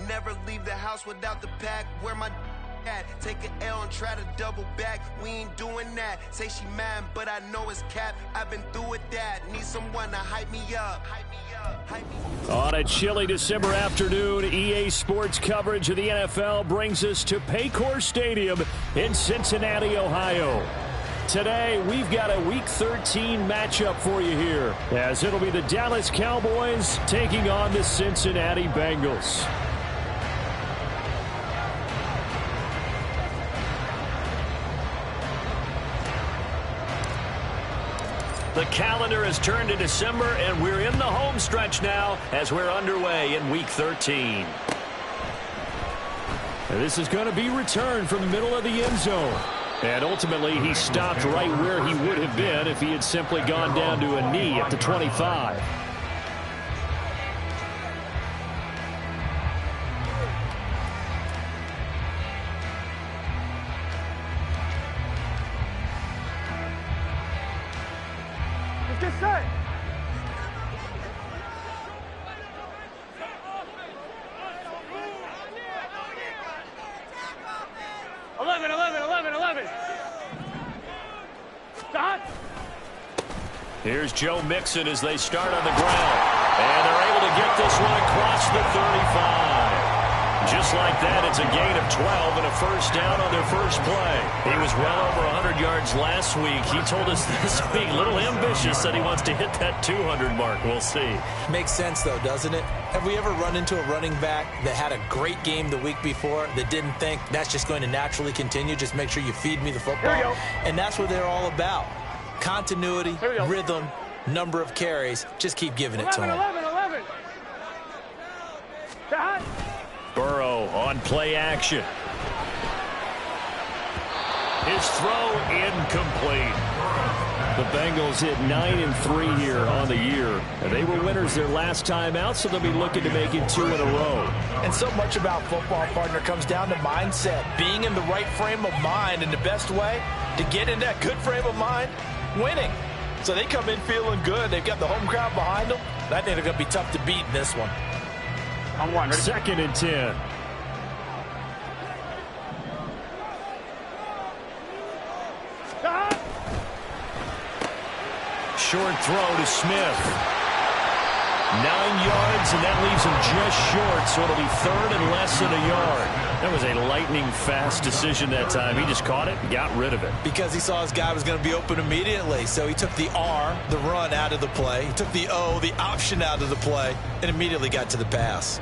Never leave the house without the pack. Where my at? Take an L and try to double back. We ain't doing that. Say she mad, but I know it's cap. I've been through with that. Need someone to hype me up. Hype me up. Hype me up. On a chilly December afternoon, EA Sports coverage of the NFL brings us to Paycor Stadium in Cincinnati, Ohio. Today, we've got a Week 13 matchup for you here, as it'll be the Dallas Cowboys taking on the Cincinnati Bengals. The calendar has turned to December, and we're in the home stretch now as we're underway in Week 13. And this is going to be returned from the middle of the end zone. And ultimately, he stopped right where he would have been if he had simply gone down to a knee at the 25. Get set. Here's Joe Mixon as they start on the ground. And they're able to get this one across the 35. Just like that, it's a gain of 12 and a first down on their first play. He was well over 100 yards last week. He told us this week, a little ambitious, said he wants to hit that 200 mark. We'll see. Makes sense, though, doesn't it? Have we ever run into a running back that had a great game the week before that didn't think that's just going to naturally continue? Just make sure you feed me the football. And that's what they're all about. Continuity, rhythm, number of carries. Just keep giving it to him. 11. Burrow on play action. His throw incomplete. The Bengals hit 9-3 here on the year. And they were winners their last time out, so they'll be looking to make it 2 in a row. And so much about football, partner, comes down to mindset. Being in the right frame of mind, and the best way to get in that good frame of mind, winning. So they come in feeling good. They've got the home crowd behind them. I think they're going to be tough to beat in this one. On one. Ready? 2nd and 10. Short throw to Smith. 9 yards, and that leaves him just short, so it'll be 3rd and less than a yard. That was a lightning-fast decision that time. He just caught it and got rid of it. Because he saw his guy was going to be open immediately, so he took the R, the run, out of the play. He took the O, the option, out of the play, and immediately got to the pass.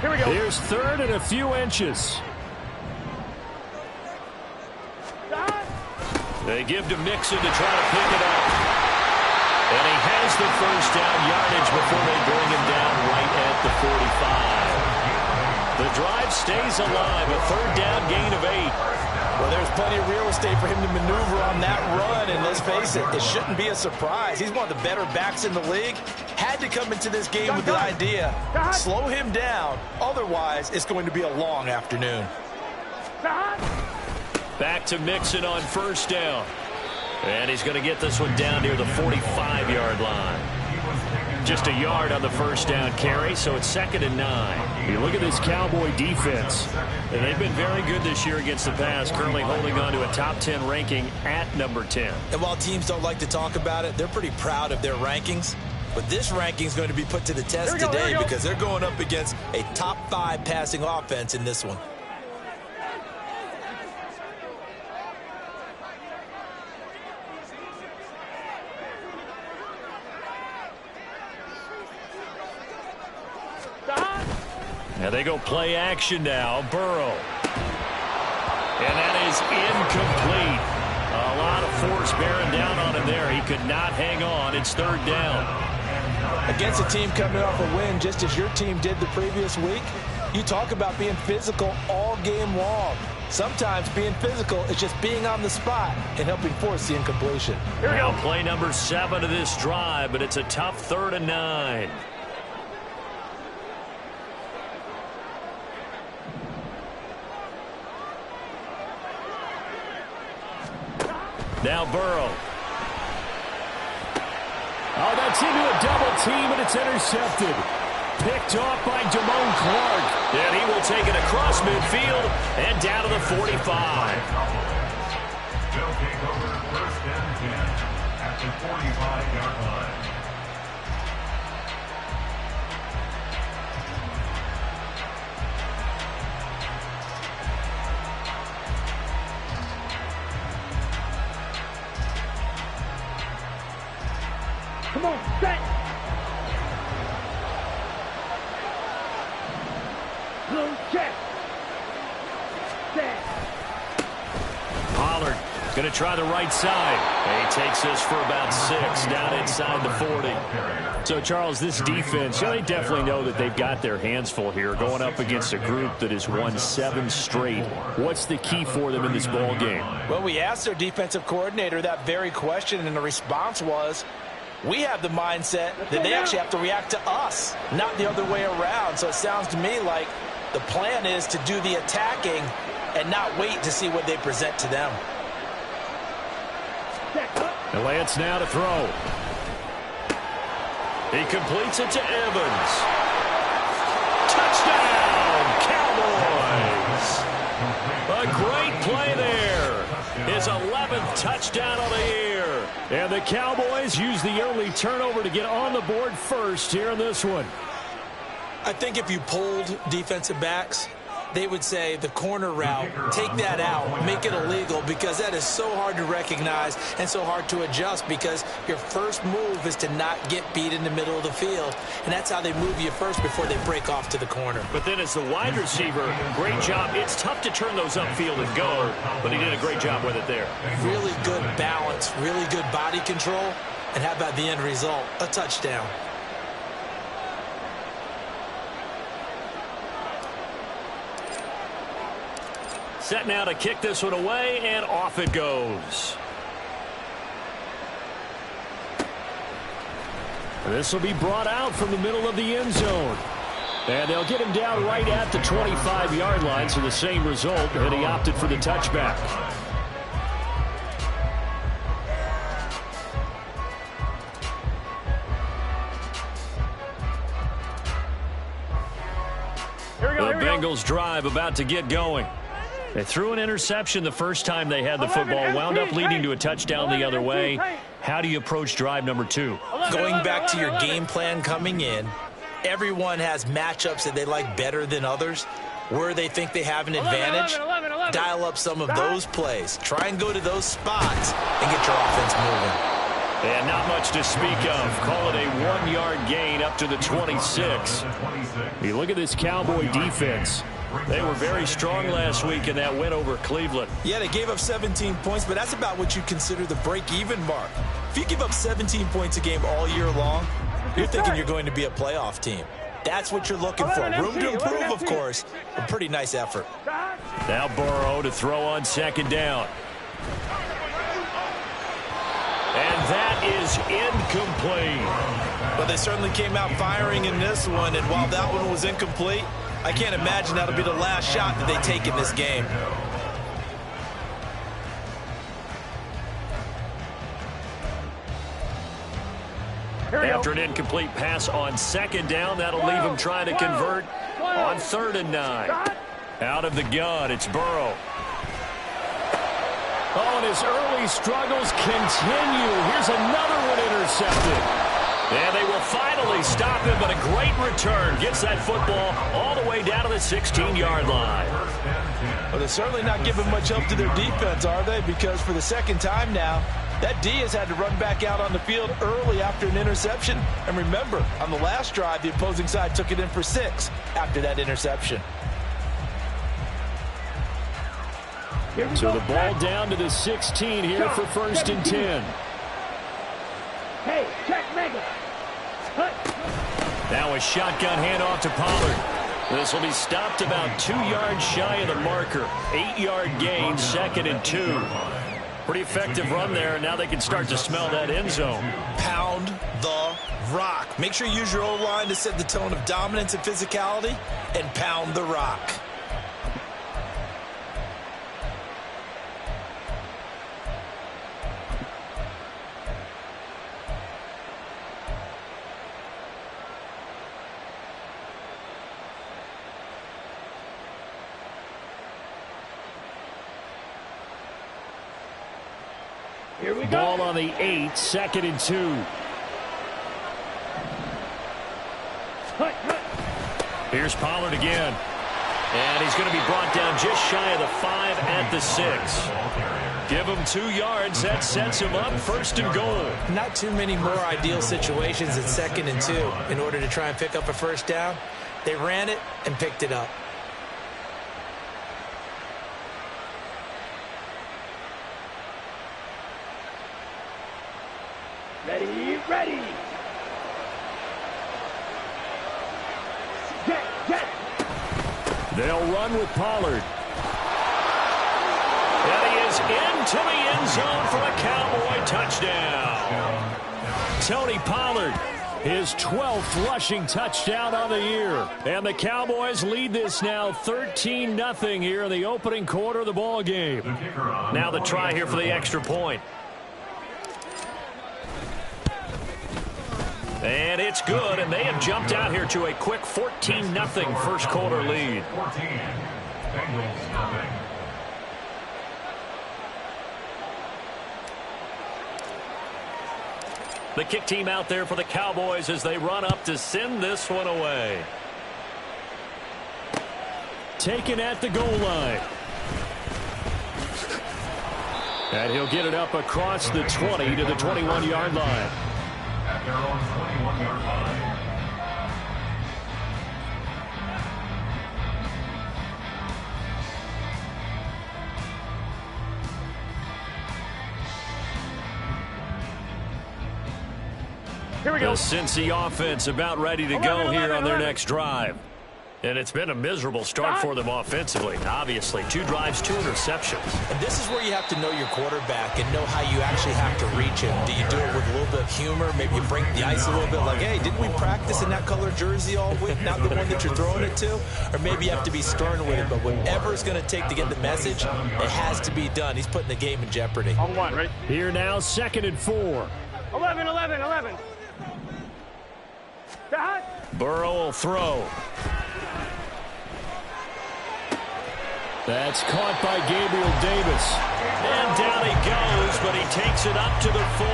Here we go. Here's 3rd and a few inches. They give to Mixon to try to pick it up. And he has the first down yardage before they bring him down right at the 45. The drive stays alive, a 3rd down gain of 8. Well, there's plenty of real estate for him to maneuver on that run, and let's face it, it shouldn't be a surprise. He's one of the better backs in the league. Had to come into this game with the idea, slow him down, otherwise it's going to be a long afternoon. Back to Mixon on first down. And he's going to get this one down near the 45-yard line. Just a yard on the first down carry, so it's 2nd and 9. You look at this Cowboy defense, and they've been very good this year against the pass, currently holding on to a top 10 ranking at number 10. And while teams don't like to talk about it, they're pretty proud of their rankings. But this ranking is going to be put to the test today because they're going up against a top 5 passing offense in this one. Now they go play action now. Burrow. And that is incomplete. A lot of force bearing down on him there. He could not hang on. It's 3rd down. Against a team coming off a win just as your team did the previous week, you talk about being physical all game long. Sometimes being physical is just being on the spot and helping force the incompletion. Here we go. Play number 7 of this drive, but it's a tough 3rd and 9. Now Burrow. Oh, that's into a double team, and it's intercepted. Picked off by Damone Clark. And he will take it across midfield and down to the 45. They'll take over first and 10 at the 45-yard line. Come on, set. Blue check. Set. Pollard going to try the right side. He takes this for about 6 down inside the 40. So, Charles, this defense, they definitely know that they've got their hands full here going up against a group that has won 7 straight. What's the key for them in this ball game? Well, we asked their defensive coordinator that very question, and the response was, we have the mindset that they actually have to react to us, not the other way around. So it sounds to me like the plan is to do the attacking and not wait to see what they present to them. And Lance now to throw. He completes it to Evans. Touchdown, Cowboys! A great play there. His 11th touchdown of the year. And the Cowboys use the early turnover to get on the board first here in this one. I think if you polled defensive backs, they would say the corner route, take that out, make it illegal, because that is so hard to recognize and so hard to adjust, because your first move is to not get beat in the middle of the field, and that's how they move you first before they break off to the corner. But then as the wide receiver, great job. It's tough to turn those upfield and go, but he did a great job with it there. Really good balance, really good body control, and how about the end result? A touchdown. Set now to kick this one away, and off it goes. This will be brought out from the middle of the end zone. And they'll get him down right at the 25-yard line, so the same result, and he opted for the touchback. The Bengals drive about to get going. They threw an interception the first time they had the football, wound up leading to a touchdown the other way. How do you approach drive number 2? Going back to your game plan coming in, everyone has matchups that they like better than others. Where they think they have an advantage, dial up some of those plays. Try and go to those spots and get your offense moving. And not much to speak of. Call it a 1-yard gain up to the 26. You look at this Cowboy defense. They were very strong last week in that win over Cleveland. Yeah, they gave up 17 points, but that's about what you consider the break-even mark. If you give up 17 points a game all year long, you're thinking you're going to be a playoff team. That's what you're looking for. Room to improve, of course. A pretty nice effort. Now Burrow to throw on second down. And that is incomplete. But they certainly came out firing in this one, and while that one was incomplete, I can't imagine that'll be the last shot that they take in this game. After an incomplete pass on second down, that'll leave him trying to convert on 3rd and 9. Out of the gun, it's Burrow. Oh, and his early struggles continue. Here's another one intercepted. And they will finally stop him, but a great return. Gets that football all the way down to the 16-yard line. Well, they're certainly not giving much help to their defense, are they? Because for the second time now, that D has had to run back out on the field early after an interception. And remember, on the last drive, the opposing side took it in for 6 after that interception. So the ball down to the 16 here for 1st and 10. Hey, check Mega. Now a shotgun handoff to Pollard. This will be stopped about 2 yards shy of the marker. 8-yard gain, 2nd and 2. Pretty effective run there, and now they can start to smell that end zone. Pound the rock. Make sure you use your O-line to set the tone of dominance and physicality, and pound the rock. Here we go. Ball on the 8, 2nd and 2. Cut. Here's Pollard again. And he's going to be brought down just shy of the 5 at the 6. Give him 2 yards. That sets him up 1st and goal. Not too many more ideal situations at 2nd and 2 in order to try and pick up a 1st down. They ran it and picked it up. Ready. Get. They'll run with Pollard. And he is into the end zone for a Cowboy touchdown. Tony Pollard, his 12th rushing touchdown on the year. And the Cowboys lead this now 13-0 here in the opening quarter of the ball game. Now the try here for the extra point. And it's good, and they have jumped out here to a quick 14-0 first quarter lead. 14. Bengals nothing. The kick team out there for the Cowboys as they run up to send this one away. Taken at the goal line. And he'll get it up across the 20 to the 21-yard line. At their own 21-yard line. Here we go. The Cincy offense about ready to go here on their next drive. And it's been a miserable start for them offensively. Obviously, 2 drives, 2 interceptions. And this is where you have to know your quarterback and know how you actually have to reach him. Do you do it with a little bit of humor? Maybe you break the ice a little bit like, hey, didn't we practice in that color jersey all week, not the one that you're throwing it to? Or maybe you have to be stern with it, but whatever it's going to take to get the message, it has to be done. He's putting the game in jeopardy. On 1, right? Here now, 2nd and 4. 11. Stop. Burrow will throw. That's caught by Gabriel Davis. And down he goes, but he takes it up to the 40.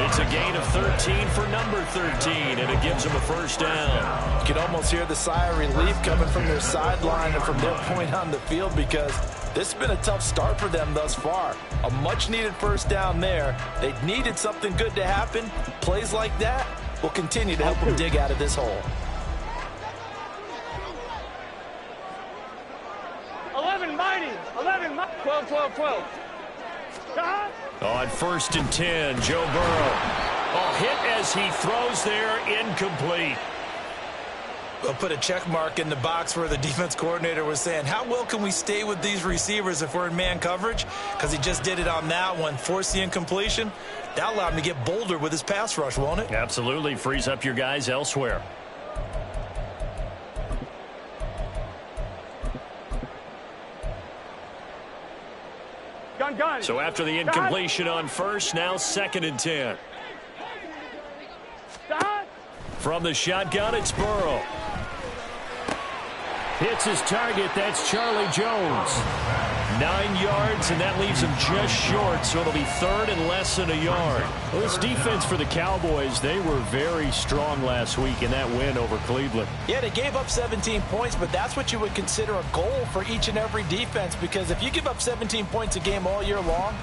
It's a gain of 13 for number 13, and it gives him a 1st down. You can almost hear the sigh of relief coming from their sideline and from their point on the field because this has been a tough start for them thus far. A much-needed 1st down there. They needed something good to happen. Plays like that will continue to help them dig out of this hole. 11, 12. Stop. On 1st and 10, Joe Burrow. Hit as he throws there, incomplete. We'll put a check mark in the box where the defense coordinator was saying, how well can we stay with these receivers if we're in man coverage? Because he just did it on that one, forced the incompletion. That allowed him to get bolder with his pass rush, won't it? Absolutely, frees up your guys elsewhere. Gun. So after the incompletion on 1st, now 2nd and 10. Stop. From the shotgun, it's Burrow. Hits his target. That's Charlie Jones. 9 yards, and that leaves him just short, so it'll be 3rd and less than a yard. Well, this defense for the Cowboys, they were very strong last week in that win over Cleveland. Yeah, they gave up 17 points, but that's what you would consider a goal for each and every defense, because if you give up 17 points a game all year long,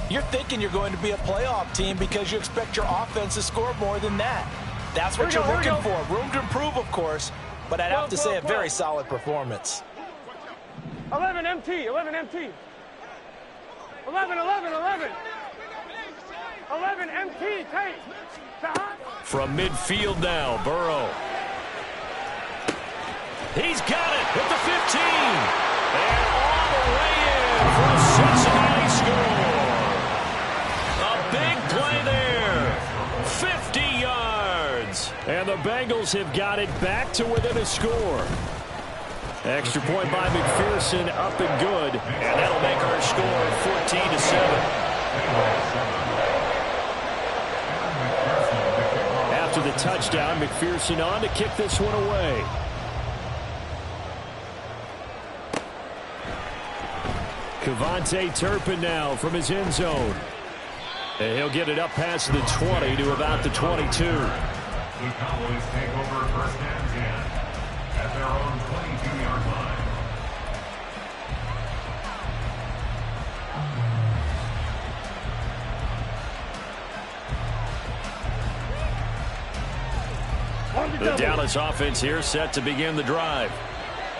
you're thinking you're going to be a playoff team because you expect your offense to score more than that. That's what you're looking for. Room to improve, of course, but I'd have to say a very solid performance. 11 MT. 11 MT. Take. Stop. From midfield now, Burrow. He's got it at the 15. And all the way in for a Cincinnati score. A big play there. 50 yards. And the Bengals have got it back to within a score. Extra point by McPherson, up and good. And that'll make our score 14-7. After the touchdown, McPherson on to kick this one away. Kevontae Turpin now from his end zone. And he'll get it up past the 20 to about the 22. The Cowboys take over first and 10 at their own 22-yard line. The Dallas offense here set to begin the drive.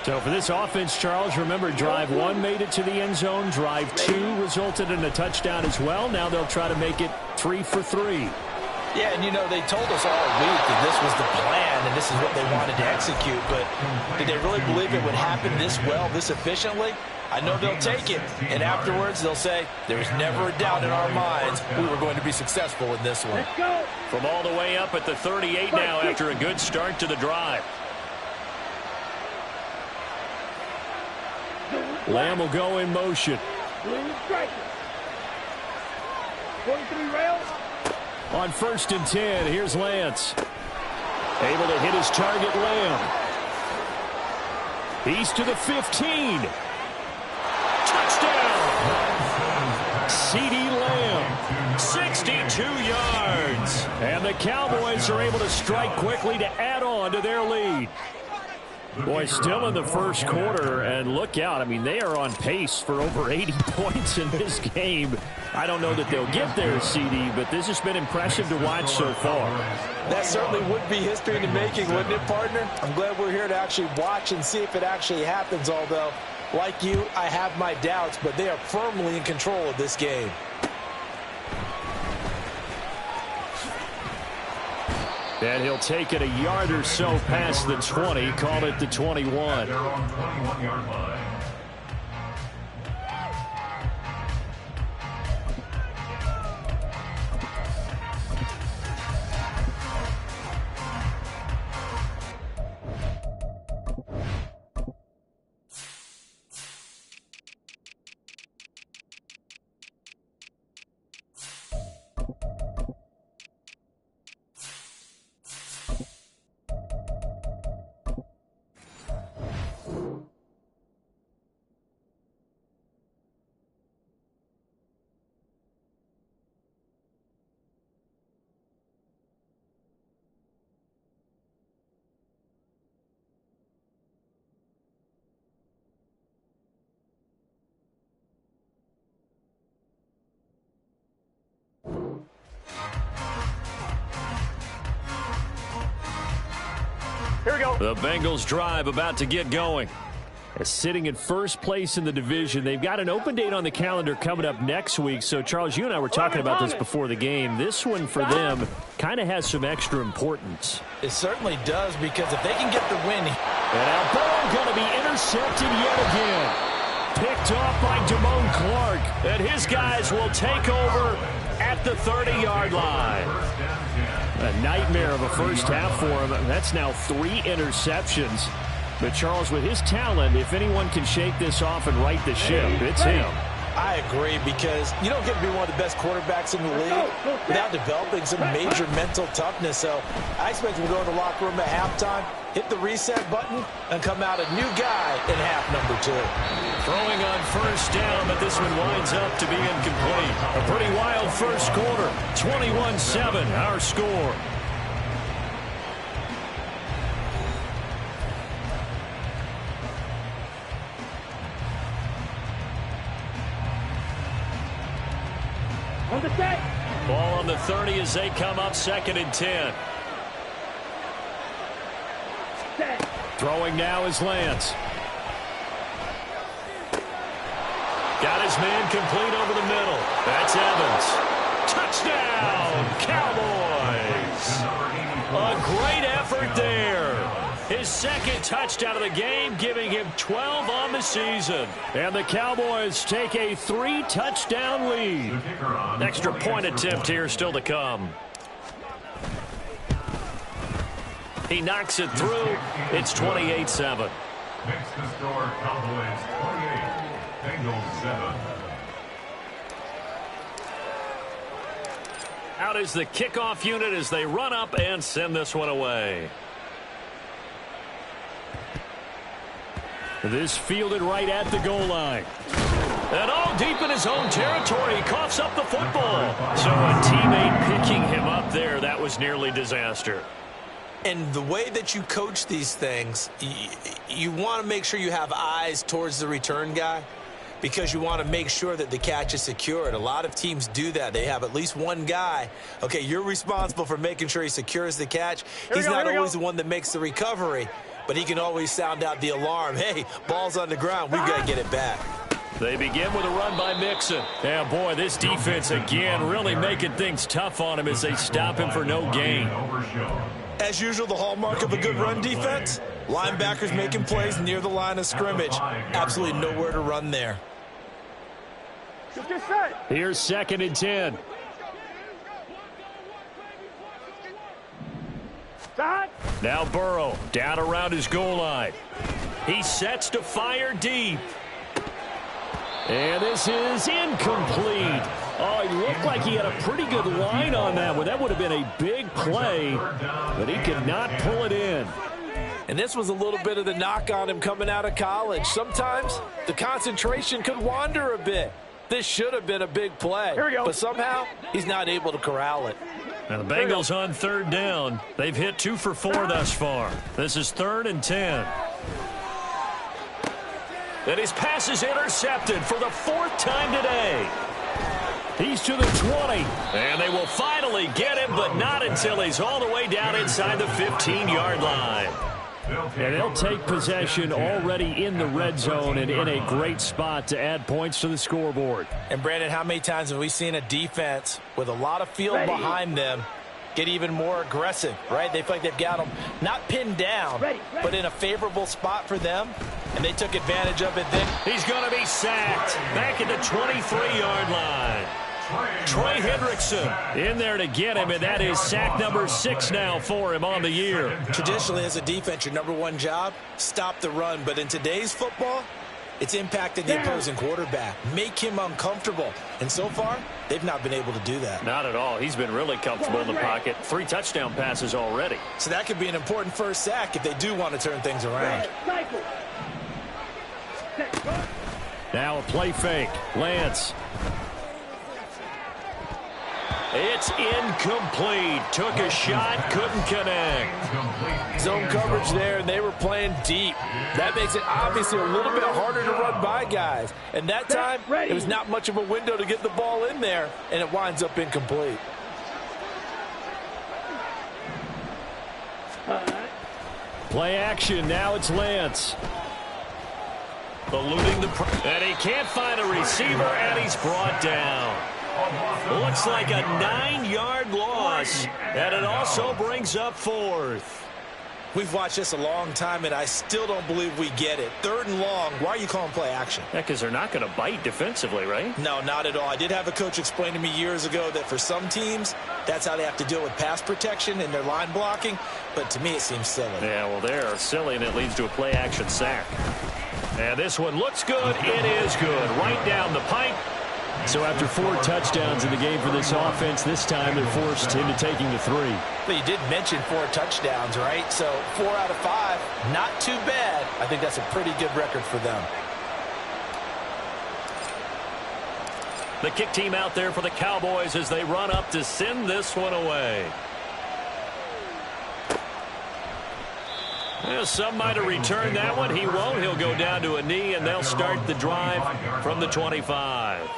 So for this offense, Charles, remember drive 1 made it to the end zone. Drive 2 resulted in a touchdown as well. Now they'll try to make it 3 for 3. Yeah, and you know, they told us all week that this was the plan and this is what they wanted to execute, but did they really believe it would happen this well, this efficiently? I know they'll take it, and afterwards they'll say, there's never a doubt in our minds we were going to be successful in this one. From all the way up at the 38 now after a good start to the drive. Lamb will go in motion. 43 rails. On 1st and 10, here's Lance. Able to hit his target, Lamb. He's to the 15. Touchdown! CeeDee Lamb, 62 yards. And the Cowboys are able to strike quickly to add on to their lead. Boy, still in the first quarter, and look out. I mean, they are on pace for over 80 points in this game. I don't know that they'll get there, CD, but this has been impressive to watch so far. That certainly would be history in the making, wouldn't it, partner? I'm glad we're here to actually watch and see if it actually happens, although, like you, I have my doubts, but they are firmly in control of this game. And he'll take it a yard or so past the 20, call it the 21. Their own 21-yard line. Here we go. The Bengals drive about to get going. Sitting in first place in the division. They've got an open date on the calendar coming up next week. So, Charles, you and I were talking about this before the game. This one for them kind of has some extra importance. It certainly does, because if they can get the win. And Alberto going to be intercepted yet again. Picked off by Damone Clark. And his guys will take over at the 30-yard line. A nightmare of a first half for him. That's now 3 interceptions. But Charles, with his talent, if anyone can shake this off and right the ship, it's him. I agree, because you don't get to be one of the best quarterbacks in the league without developing some major mental toughness. So I expect we'll go in the locker room at halftime, hit the reset button, and come out a new guy in half number 2. Throwing on first down, but this one winds up to be incomplete. A pretty wild first quarter. 21-7, our score. On the set. Ball on the 30 as they come up 2nd and 10. Set. Throwing now is Lance. Got his man complete over the middle. That's Evans. Touchdown, Cowboys. A great effort there. His 2nd touchdown of the game, giving him 12 on the season. And the Cowboys take a 3-touchdown lead. Extra point attempt here still to come. He knocks it through. It's 28-7. Makes the score Cowboys 28, Bengals 7. Out is the kickoff unit as they run up and send this one away. This fielded right at the goal line. And all deep in his own territory. He coughs up the football. So a teammate picking him up there, that was nearly disaster. And the way that you coach these things, you want to make sure you have eyes towards the return guy because you want to make sure that the catch is secured. A lot of teams do that. They have at least one guy. Okay, you're responsible for making sure he secures the catch. He's not always the one that makes the recovery, but he can always sound out the alarm. Hey, ball's on the ground. We've got to get it back. They begin with a run by Mixon. Yeah, boy, this defense again really making things tough on him as they stop him for no gain. As usual, the hallmark of a good run defense, linebackers making plays near the line of scrimmage. Absolutely nowhere to run there. Here's 2nd and 10. Now Burrow down around his goal line. He sets to fire deep. And this is incomplete. Oh, he looked like he had a pretty good line on that one. That would have been a big play, but he could not pull it in. And this was a little bit of the knock on him coming out of college. Sometimes the concentration could wander a bit. This should have been a big play, but somehow he's not able to corral it. Now the Bengals on 3rd down. They've hit 2 for 4 thus far. This is 3rd and 10. And his pass is intercepted for the 4th time today. He's to the 20. And they will finally get him, but not until he's all the way down inside the 15-yard line. And they'll take possession already in the red zone and in a great spot to add points to the scoreboard. And, Brandon, how many times have we seen a defense with a lot of field behind them get even more aggressive, right? They feel like they've got them not pinned down, but in a favorable spot for them, and they took advantage of it then. He's going to be sacked back at the 23-yard line. Trey Hendrickson in there to get him, and that is sack number 6 now for him on the year. Traditionally, as a defense, your number one job, stop the run. But in today's football, it's impacted the opposing quarterback. Make him uncomfortable. And so far, they've not been able to do that. Not at all. He's been really comfortable in the pocket. 3 touchdown passes already. So that could be an important first sack if they do want to turn things around. Now a play fake. Lance. It's incomplete. Took a shot, couldn't connect. Zone coverage there, and they were playing deep. That makes it obviously a little bit harder to run by guys. And that time, it was not much of a window to get the ball in there, and it winds up incomplete. Play action. Now it's Lance. Eluding the and he can't find a receiver, and he's brought down. Looks like a 9-yard loss, and it also brings up 4th. We've watched this a long time, and I still don't believe we get it. 3rd and long, why are you calling play action? Yeah, because they're not going to bite defensively, right? No, not at all. I did have a coach explain to me years ago that for some teams, that's how they have to deal with pass protection and their line blocking, but to me it seems silly. Yeah, well, they're silly, and it leads to a play action sack. And this one looks good. It is good. Right down the pipe. So after 4 touchdowns in the game for this offense, this time they're forced into taking the 3. But you did mention 4 touchdowns, right? So 4 out of 5, not too bad. I think that's a pretty good record for them. The kick team out there for the Cowboys as they run up to send this one away. Well, some might have returned that one. He won't. He'll go down to a knee, and they'll start the drive from the 25.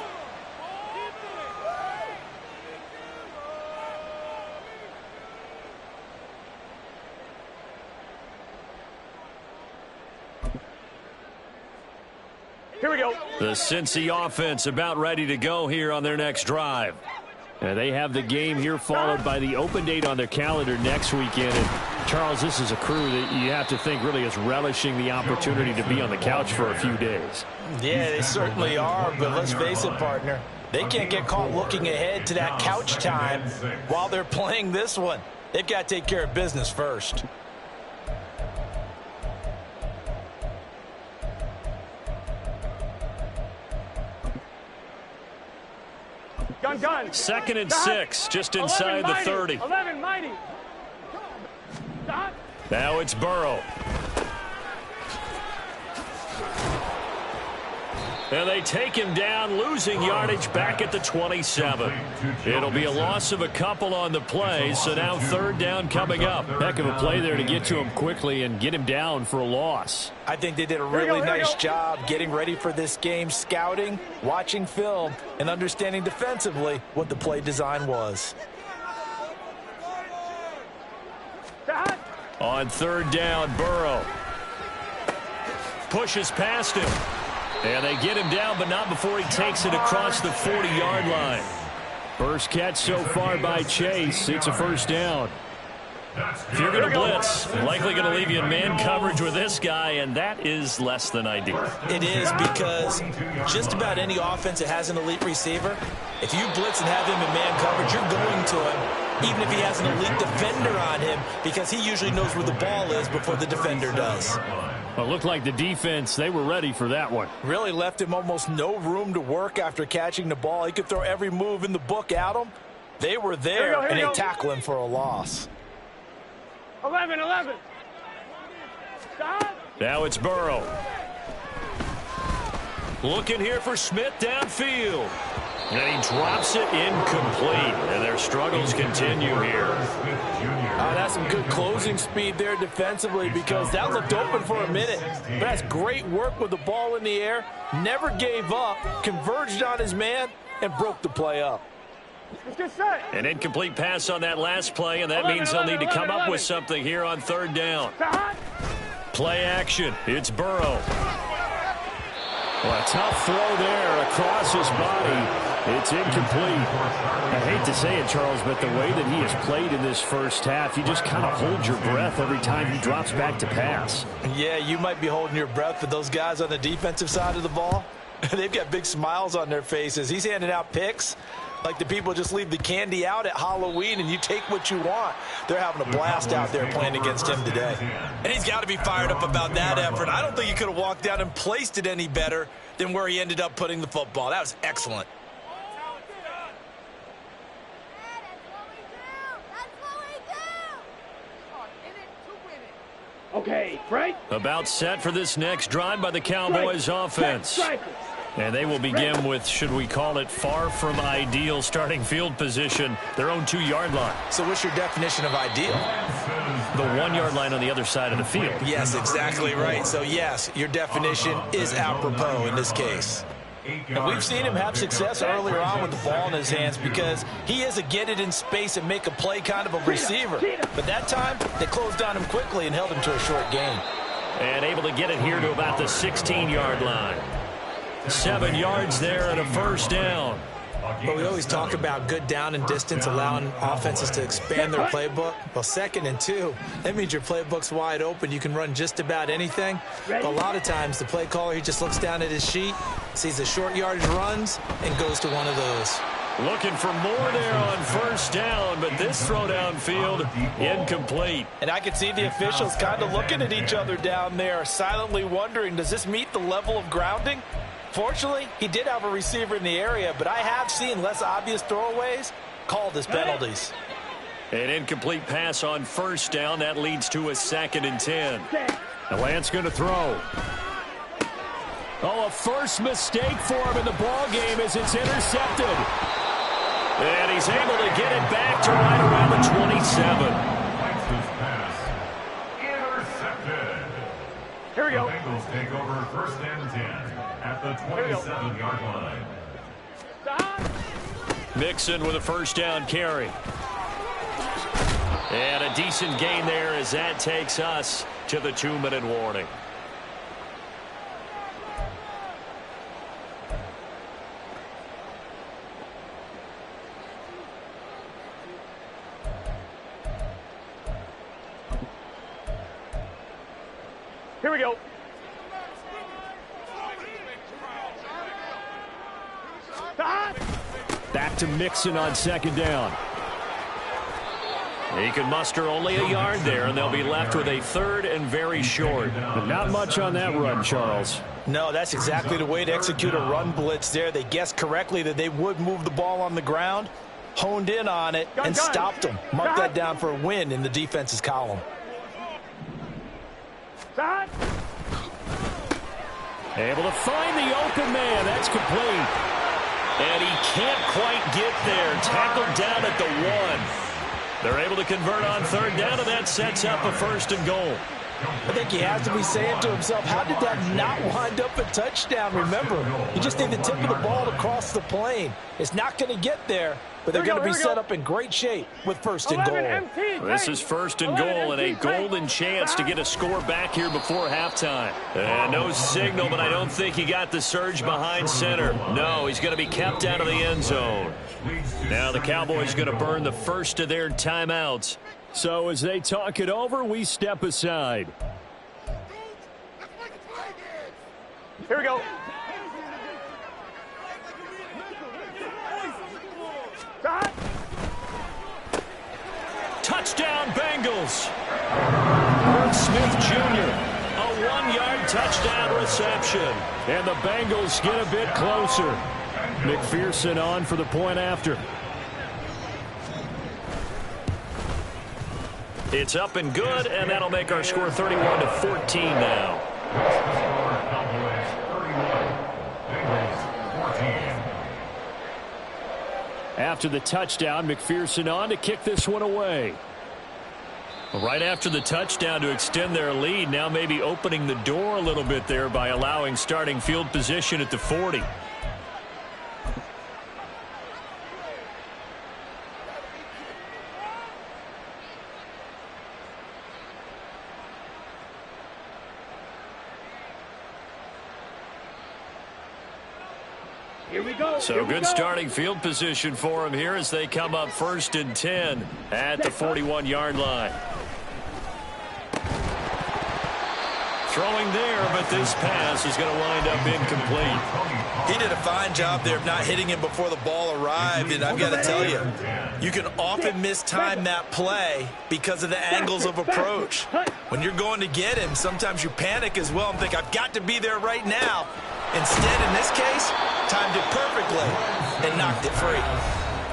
Here we go. The Cincy offense about ready to go here on their next drive. And they have the game here followed by the open date on their calendar next weekend. And Charles, this is a crew that you have to think really is relishing the opportunity to be on the couch for a few days. Yeah, they certainly are, but let's face it, partner. They can't get caught looking ahead to that couch time while they're playing this one. They've got to take care of business first. Gun. 2nd and 6, just inside the 30. 11, mighty. Stop. Now it's Burrow. And they take him down, losing yardage back at the 27. It'll be a loss of a couple on the play, so now third down coming up. Heck of a play there to get to him quickly and get him down for a loss. I think they did a really nice job getting ready for this game, scouting, watching film, and understanding defensively what the play design was. On third down, Burrow pushes past him. And they get him down, but not before he takes it across the 40-yard line. First catch so far by Chase. It's a first down. If you're going to blitz, likely going to leave you in man coverage with this guy, and that is less than ideal. It is, because just about any offense that has an elite receiver, if you blitz and have him in man coverage, you're going to him, even if he has an elite defender on him, because he usually knows where the ball is before the defender does. Well, it looked like the defense, they were ready for that one. Really left him almost no room to work after catching the ball. He could throw every move in the book at him. They were there, and they tackle him for a loss. 11. Now it's Burrow. Looking here for Smith downfield. And he drops it incomplete. And their struggles continue here. That's some good closing speed there defensively, because that looked open for a minute. But that's great work with the ball in the air. Never gave up, converged on his man, and broke the play up. An incomplete pass on that last play, and that means they'll need to come up with something here on third down. Play action. It's Burrow. Well, a tough throw there across his body. It's incomplete. I hate to say it, Charles, but the way that he has played in this first half, you just kind of hold your breath every time he drops back to pass. Yeah, you might be holding your breath, but those guys on the defensive side of the ball, they've got big smiles on their faces. He's handing out picks like the people just leave the candy out at Halloween and you take what you want. They're having a blast out there playing against him today. And he's got to be fired up about that effort. I don't think he could have walked down and placed it any better than where he ended up putting the football. That was excellent. Okay, Frank. About set for this next drive by the Cowboys offense. And they will begin with, should we call it, far from ideal starting field position, their own 2-yard line. So what's your definition of ideal? The 1-yard line on the other side of the field. Yes, exactly right. So, yes, your definition is apropos in this case. And we've seen him have success earlier on with the ball in his hands, because he is a get it in space and make a play kind of a receiver. But that time, they closed on him quickly and held him to a short gain. And able to get it here to about the 16-yard line. 7 yards there and a first down. But we always talk about good down and distance, allowing offenses to expand their playbook. Well, 2nd and 2, that means your playbook's wide open. You can run just about anything. But a lot of times, the play caller, he just looks down at his sheet, sees the short yardage runs, and goes to one of those. Looking for more there on first down, but this throw downfield, incomplete. And I could see the officials kind of looking at each other down there, silently wondering, does this meet the level of grounding? Fortunately, he did have a receiver in the area, but I have seen less obvious throwaways called as penalties. An incomplete pass on first down. That leads to a 2nd and 10. And Lance going to throw. Oh, a first mistake for him in the ball game as it's intercepted. And he's able to get it back to right around the 27. Intercepted. Here we go. The Bengals take over first and 10 at the 27-yard line. Mixon with a first down carry. And a decent gain there as that takes us to the 2-minute warning. Here we go. Back to Mixon on 2nd down. He can muster only a yard there, and they'll be left with a 3rd and very short. But not much on that run, Charles. No, that's exactly the way to execute a run blitz there. They guessed correctly that they would move the ball on the ground, honed in on it, and stopped them. Mark that down for a win in the defense's column. Able to find the open man. That's complete. And he can't quite get there. Tackled down at the 1. They're able to convert on third down, and that sets up a 1st and goal. I think he has to be saying to himself, how did that not wind up a touchdown? Remember, you just need the tip of the ball to cross the plane. It's not going to get there, but they're going to be set up in great shape with 1st and goal. This is 1st and goal and a golden chance to get a score back here before halftime. And no signal, but I don't think he got the surge behind center. No, he's going to be kept out of the end zone. Now the Cowboys going to burn the first of their timeouts. So as they talk it over, we step aside. Here we go. Touchdown, Bengals. Irv Smith Jr., a 1-yard touchdown reception. And the Bengals get a bit closer. McPherson on for the point after. It's up and good, and that'll make our score 31-14 now. After the touchdown, McPherson on to kick this one away. Right after the touchdown to extend their lead, now maybe opening the door a little bit there by allowing starting field position at the 40. Here we go. So good starting field position for them here as they come up 1st and 10 at the 41-yard line. Throwing there, but this pass is going to wind up incomplete. He did a fine job there of not hitting him before the ball arrived, and I've got to tell you, you can often mistime that play because of the angles of approach. When you're going to get him, sometimes you panic as well and think, I've got to be there right now. Instead, in this case, timed it perfectly and knocked it free.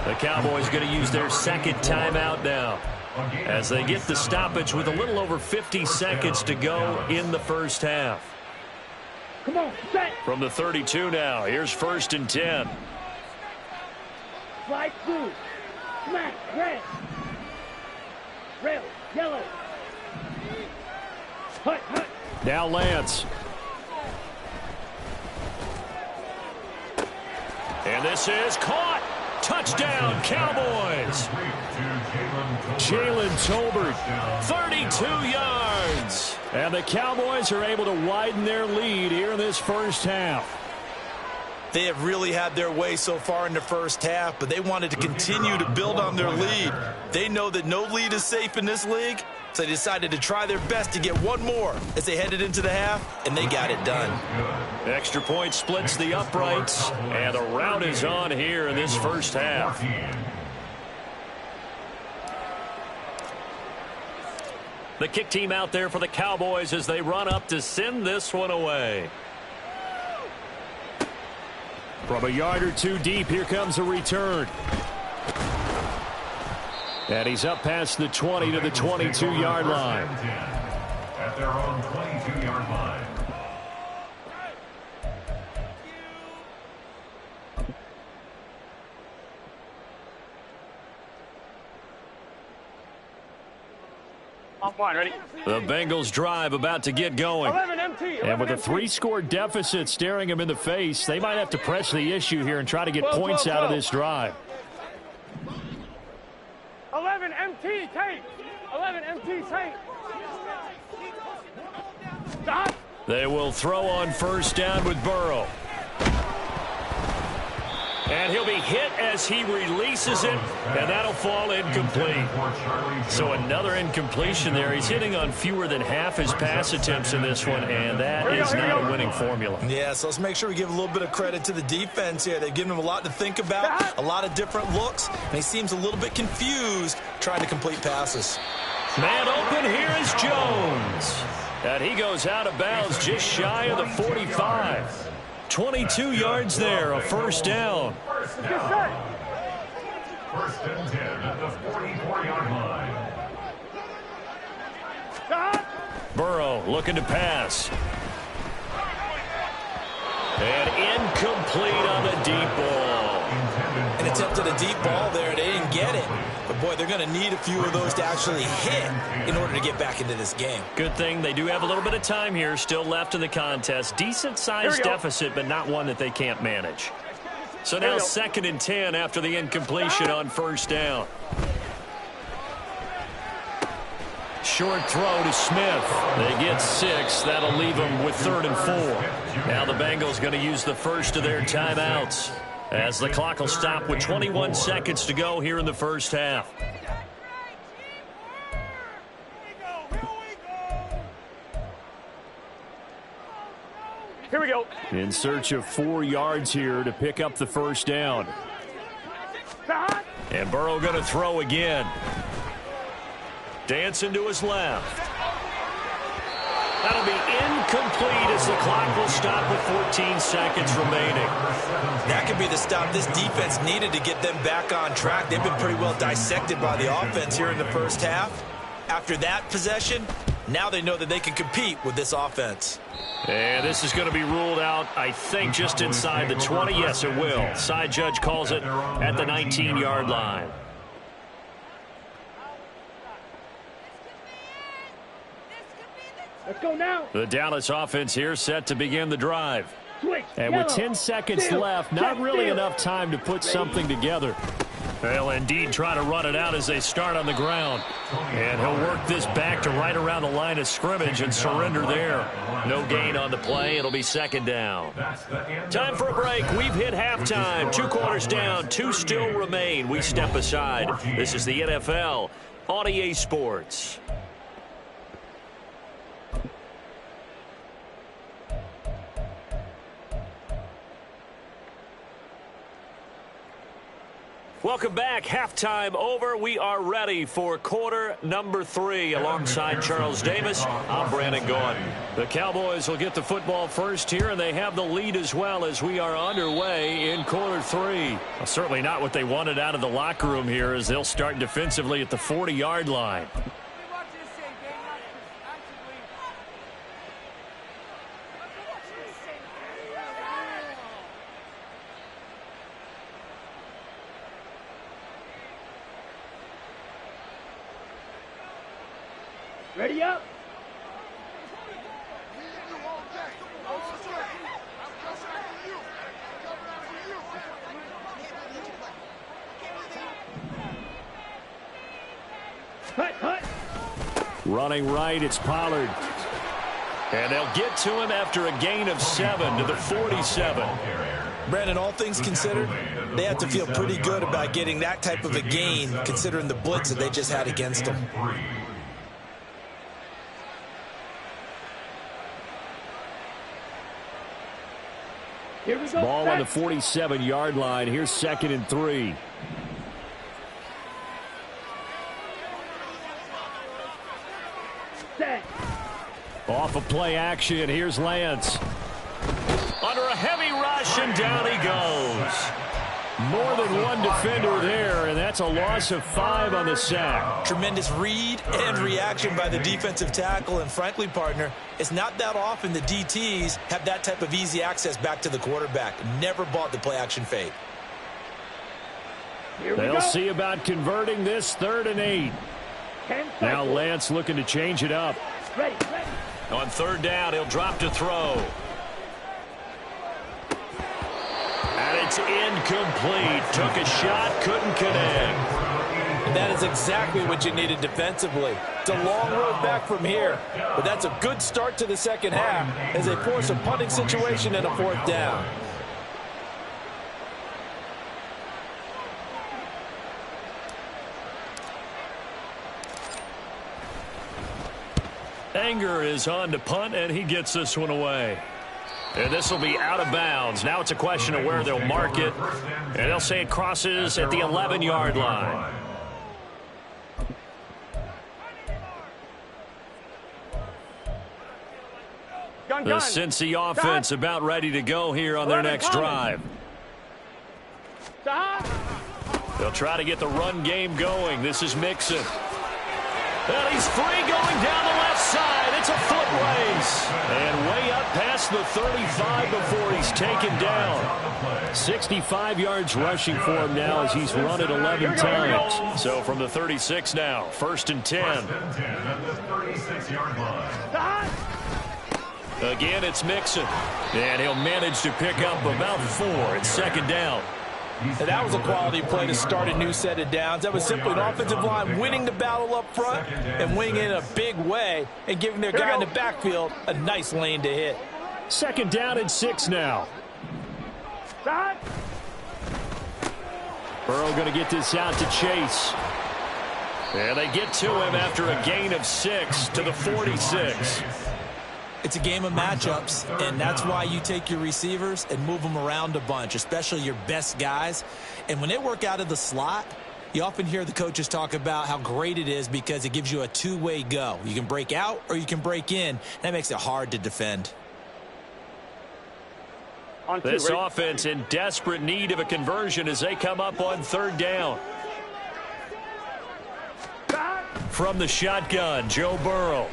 The Cowboys going to use their 2nd timeout now as they get the stoppage with a little over 50 seconds to go in the first half. Come on, set. From the 32 now, here's 1st and 10. Slide through. Smack, red. Rail, yellow. Hut, hut. Now Lance. And this is caught. Touchdown, Cowboys. Jalen Tolbert. 32 yards. And the Cowboys are able to widen their lead here in this first half. They have really had their way so far in the first half, but they wanted to continue to build on their lead. They know that no lead is safe in this league, so they decided to try their best to get one more as they headed into the half, and they got it done. Extra point splits the uprights, and the rout is on here in this first half. The kick team out there for the Cowboys as they run up to send this one away. From a yard or two deep, here comes a return. And he's up past the 20 to the 22-yard line. At their own 22-yard line. Offline, ready? The Bengals drive about to get going. 11 MT. And with a 3-score deficit staring them in the face, they might have to press the issue here and try to get points out of this drive. 11 MT, tape. 11 MT, tape. Stop. They will throw on first down with Burrow. And he'll be hit as he releases it, and that'll fall incomplete. So another incompletion there. He's hitting on fewer than half his pass attempts in this one, and that is not a winning formula. Yeah, so let's make sure we give a little bit of credit to the defense here. They've given him a lot to think about, a lot of different looks, and he seems a little bit confused trying to complete passes. Man open, here is Jones. And he goes out of bounds just shy of the 45. 22 yards there, a first down. First and 10 at the 44-yard line. Burrow looking to pass. And incomplete on the deep ball. And attempted a deep ball there. They didn't get it. But, boy, they're going to need a few of those to actually hit in order to get back into this game. Good thing they do have a little bit of time here still left in the contest. Decent-sized deficit, but not one that they can't manage. So now 2nd and 10 after the incompletion on first down. Short throw to Smith. They get 6. That'll leave them with 3rd and 4. Now the Bengals going to use the first of their timeouts as the clock will stop with 21 seconds to go here in the first half. Here we go. In search of 4 yards here to pick up the first down. And Burrow going to throw again. Dancing to his left. That'll be incomplete as the clock will stop with 14 seconds remaining. That could be the stop this defense needed to get them back on track. They've been pretty well dissected by the offense here in the first half. After that possession, now they know that they can compete with this offense. And this is going to be ruled out, I think, just inside the 20. Yes, it will. Side judge calls it at the 19-yard line. Let's go now. The Dallas offense here set to begin the drive. Switch. And with 10 seconds left, not really enough time to put something together. They'll indeed try to run it out as they start on the ground. And he'll work this back to right around the line of scrimmage and surrender there. No gain on the play. It'll be 2nd down. Time for a break. We've hit halftime. 2 quarters down. 2 still remain. We step aside. This is the NFL on EA Sports. Welcome back. Halftime over. We are ready for quarter number 3. Alongside Charles Davis, I'm Brandon Gordon. The Cowboys will get the football first here, and they have the lead as well as we are underway in quarter 3. Well, certainly not what they wanted out of the locker room here as they'll start defensively at the 40-yard line. Ready up. Hut. Running right, it's Pollard. And they'll get to him after a gain of 7 to the 47. Brandon, all things considered, they have to feel pretty good about getting that type of a gain considering the blitz that they just had against them. Here we go. Ball on the 47-yard line. Here's 2nd and 3. Set. Off of play action. Here's Lance. Under a heavy rush, and down he goes. More than one defender there, and that's a loss of 5 on the sack. Tremendous read and reaction by the defensive tackle, and frankly, partner, it's not that often the DTs have that type of easy access back to the quarterback. Never bought the play action fade. They'll see about converting this 3rd and 8. Now Lance looking to change it up. Ready. On 3rd down, he'll drop to throw. And it's incomplete. Took a shot, couldn't connect. That is exactly what you needed defensively. It's a long road back from here, but that's a good start to the second half as they force a punting situation and a 4th down. Anger is on to punt, and he gets this one away. And this will be out of bounds. Now it's a question of where they'll mark it. And they'll say it crosses at the 11-yard line. The Cincy offense about ready to go here on their next drive. They'll try to get the run game going. This is Mixon. And he's free going down the left side. It's a foot race. And way up past the 35 before he's taken down. 65 yards rushing for him now as he's run it 11 times. So from the 36 now, 1st and 10. Again, it's Mixon. And he'll manage to pick up about 4. It's 2nd down. And that was a quality play to start a new set of downs. That was simply an offensive line winning the battle up front and winning in a big way and giving their guy in the backfield a nice lane to hit. 2nd down and 6 now. Burrow going to get this out to Chase. And they get to him after a gain of 6 to the 46. It's a game of matchups, and that's why you take your receivers and move them around a bunch, especially your best guys. And when they work out of the slot, you often hear the coaches talk about how great it is because it gives you a two-way go. You can break out or you can break in. That makes it hard to defend. This offense in desperate need of a conversion as they come up on 3rd down. From the shotgun, Joe Burrow.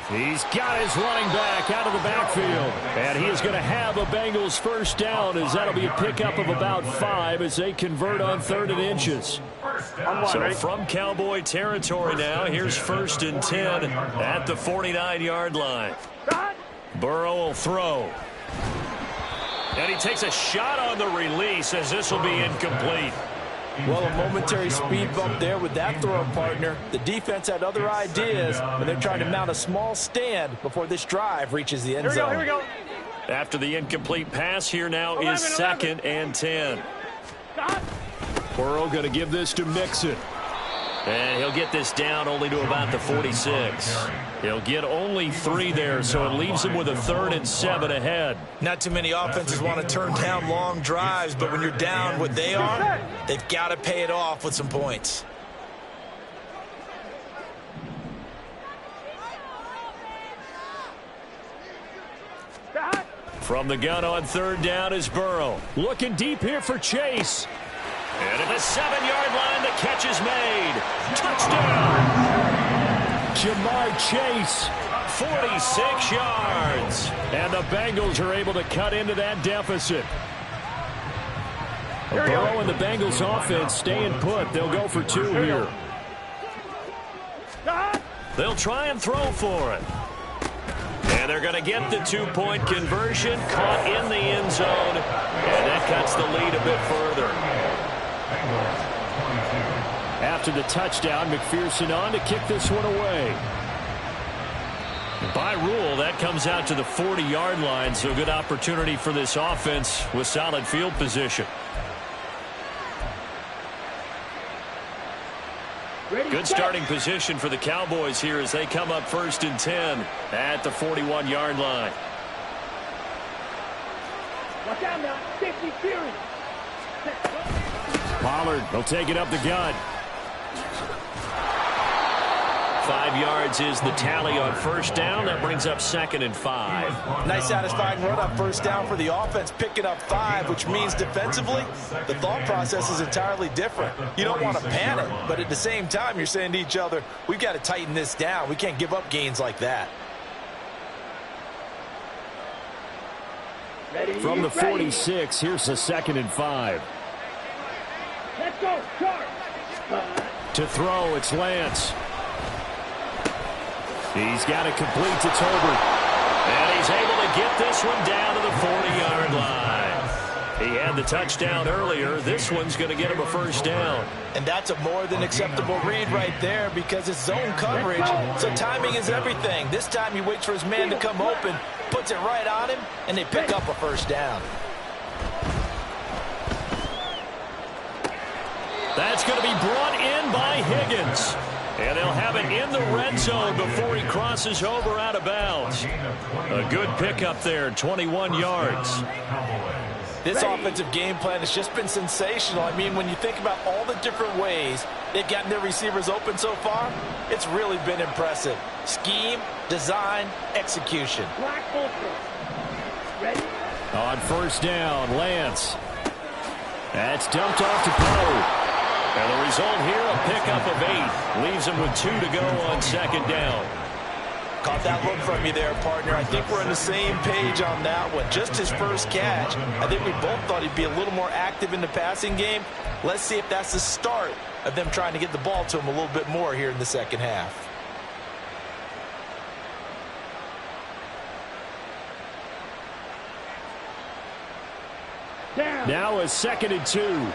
He's got his running back out of the backfield. And he is going to have a Bengals 1st down as that'll be a pickup of about 5 as they convert on 3rd and inches. So from Cowboy territory now, here's 1st and 10 at the 49-yard line. Burrow will throw. And he takes a shot on the release as this will be incomplete. Well, a momentary speed bump there with that throw partner. The defense had other ideas, and they're trying to mount a small stand before this drive reaches the end zone. Here we go. After the incomplete pass, here now is 2nd and 10. Burrow going to give this to Mixon. And he'll get this down only to about the 46. He'll get only 3 there, so it leaves him with a 3rd and 7 ahead. Not too many offenses want to turn down long drives, but when you're down what they are, they've got to pay it off with some points. From the gun on 3rd down is Burrow. Looking deep here for Chase. And at the 7-yard line, the catch is made. Touchdown! Jamar Chase. 46 yards. And the Bengals are able to cut into that deficit. Burrow and the Bengals offense staying put. They'll go for 2 here. They'll try and throw for it. And they're going to get the 2-point conversion. Caught in the end zone. And that cuts the lead a bit further. After the touchdown, McPherson on to kick this one away. By rule, that comes out to the 40-yard line, so good opportunity for this offense with solid field position. Good starting position for the Cowboys here as they come up 1st and 10 at the 41-yard line. Watch out now. 50 series. Pollard will take it up the gut. 5 yards is the tally on 1st down. That brings up 2nd and 5. Nice satisfying run on 1st down for the offense, picking up 5, which means defensively, the thought process is entirely different. You don't want to panic, but at the same time, you're saying to each other, we've got to tighten this down. We can't give up gains like that. From the 46, here's the 2nd and 5. Let's go. Charge. To throw, it's Lance. He's got it complete to Tolbert. And he's able to get this one down to the 40-yard line. He had the touchdown earlier. This one's going to get him a 1st down. And that's a more than acceptable read right there because it's zone coverage, so timing is everything. This time he waits for his man to come open, puts it right on him, and they pick up a 1st down. That's going to be brought in by Higgins. And they'll have it in the red zone before he crosses over out of bounds. A good pickup there, 21 yards. This offensive game plan has just been sensational. I mean, when you think about all the different ways they've gotten their receivers open so far, it's really been impressive. Scheme, design, execution. On 1st down, Lance. That's dumped off to Poe. And the result here, a pickup of 8. Leaves him with 2 to go on second down. Caught that look from you there, partner. I think we're on the same page on that one. Just his first catch. I think we both thought he'd be a little more active in the passing game. Let's see if that's the start of them trying to get the ball to him a little bit more here in the second half. Now a 2nd and 2.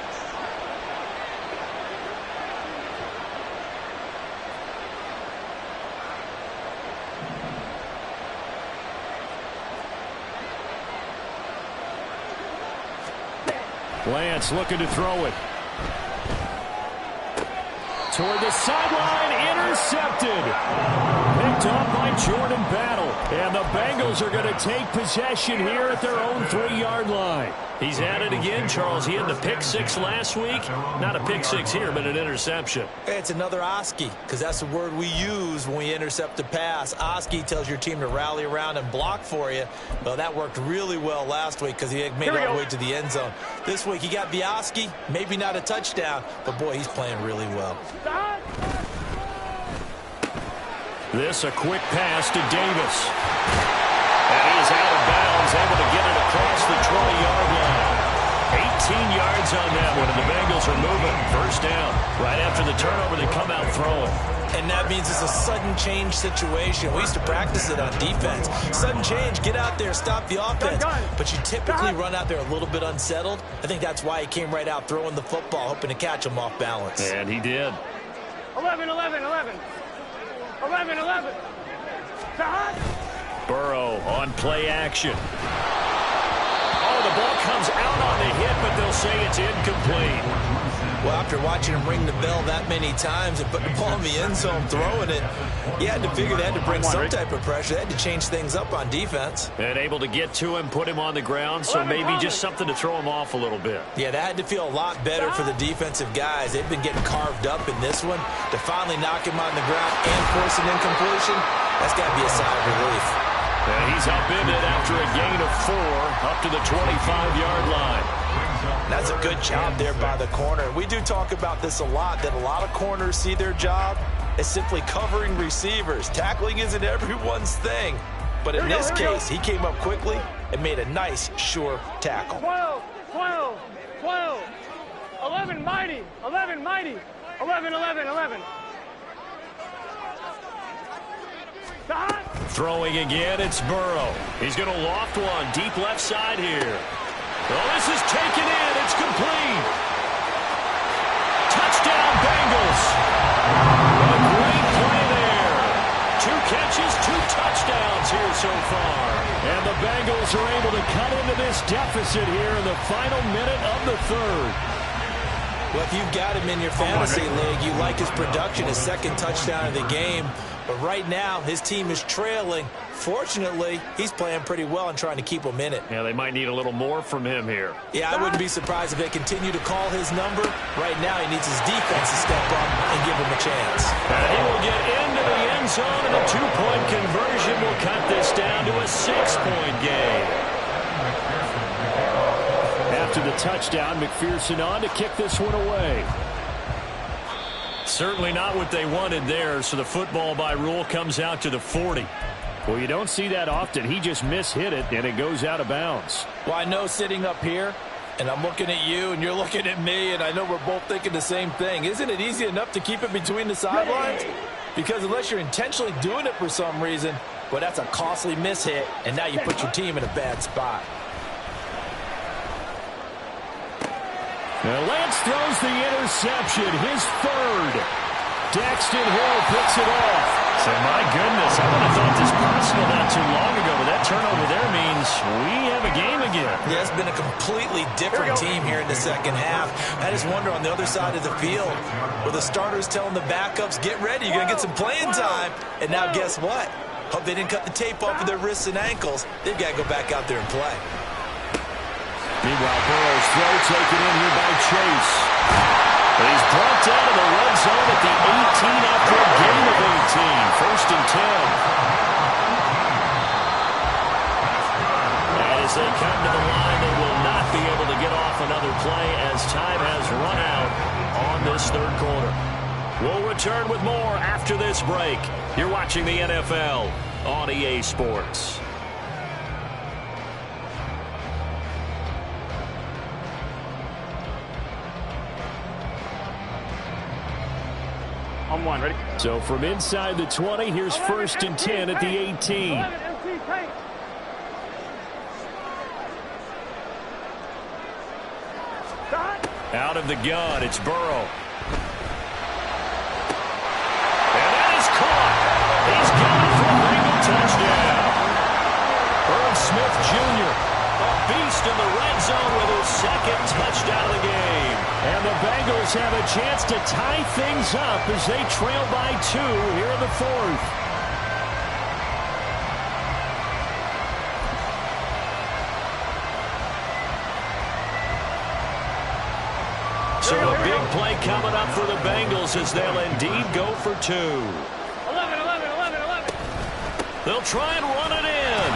Lance looking to throw it. Toward the sideline, intercepted. Picked up by Jordan Battle. And the Bengals are going to take possession here at their own 3-yard line. He's at it again, Charles. He had the pick 6 last week. Not a pick 6 here, but an interception. It's another Oski, because that's the word we use when we intercept a pass. Oski tells your team to rally around and block for you. Well, that worked really well last week because he made it all the way to the end zone. This week he got the Oski, maybe not a touchdown, but boy, he's playing really well. This a quick pass to Davis. And he is out of bounds, able to get it across the 20-yard line. 18 yards on that one, and the Bengals are moving. First down. Right after the turnover, they come out throwing. And that means it's a sudden change situation. We used to practice it on defense. Sudden change, get out there, stop the offense. But you typically run out there a little bit unsettled. I think that's why he came right out throwing the football, hoping to catch him off balance. And he did. 11, 11, 11. 11, 11. Burrow on play action. Oh, the ball comes out on the hit, but they'll say it's incomplete. Well, after watching him ring the bell that many times and putting the ball in the end zone, throwing it, you had to figure they had to bring some type of pressure. They had to change things up on defense. And able to get to him, put him on the ground, so maybe just something to throw him off a little bit. Yeah, that had to feel a lot better for the defensive guys. They've been getting carved up in this one. To finally knock him on the ground and force an incompletion, that's got to be a sigh of relief. And he's upended after a gain of 4 up to the 25-yard line. That's a good job there by the corner. We do talk about this a lot, that a lot of corners see their job as simply covering receivers. Tackling isn't everyone's thing. But in this case, he came up quickly and made a nice, sure tackle. 12, 12, 12. 11, mighty. 11, mighty. 11, 11, 11. Throwing again, it's Burrow. He's going to loft one deep left side here. Oh, this is taken in. It's complete. Touchdown, Bengals. A great play there. 2 catches, 2 touchdowns here so far. And the Bengals are able to cut into this deficit here in the final minute of the 3rd. Well, if you've got him in your fantasy league, you like his production, his 2nd touchdown of the game. But right now, his team is trailing. Fortunately, he's playing pretty well and trying to keep them in it. Yeah, they might need a little more from him here. Yeah, I wouldn't be surprised if they continue to call his number. Right now, he needs his defense to step up and give him a chance. And he will get into the end zone, and a 2-point conversion will cut this down to a 6-point game. After the touchdown, McPherson on to kick this one away. Certainly not what they wanted there, so the football by rule comes out to the 40. Well, you don't see that often. He just mishit it, and it goes out of bounds. Well, I know sitting up here, and I'm looking at you, and you're looking at me, and I know we're both thinking the same thing. Isn't it easy enough to keep it between the sidelines? Because unless you're intentionally doing it for some reason, well, that's a costly mishit, and now you put your team in a bad spot. Now Lance throws the interception, his 3rd. Daxton Hill picks it off. So, my goodness, I would have thought this possible not too long ago, but that turnover there means we have a game again. Yeah, it's been a completely different team here in the second half. I just wonder on the other side of the field, where the starters telling the backups, get ready, you're going to get some playing time. And now guess what? Hope they didn't cut the tape off of their wrists and ankles. They've got to go back out there and play. Meanwhile, Burrow's throw taken in here by Chase. He's brought down to the red zone at the 18 after a gain of 18. 1st and 10. And as they come to the line, they will not be able to get off another play as time has run out on this third quarter. We'll return with more after this break. You're watching the NFL on EA Sports. On one, ready? So from inside the 20, here's 1st and 10 at the 18. Out of the gun, it's Burrow. And that is caught. He's got it for a Bengal touchdown. Irv Smith Jr., a beast in the red zone with his second touchdown of the game. And the Bengals have a chance to tie things up as they trail by 2 here in the 4th. So a big play coming up for the Bengals as they'll indeed go for 2. 11. They'll try and run it in.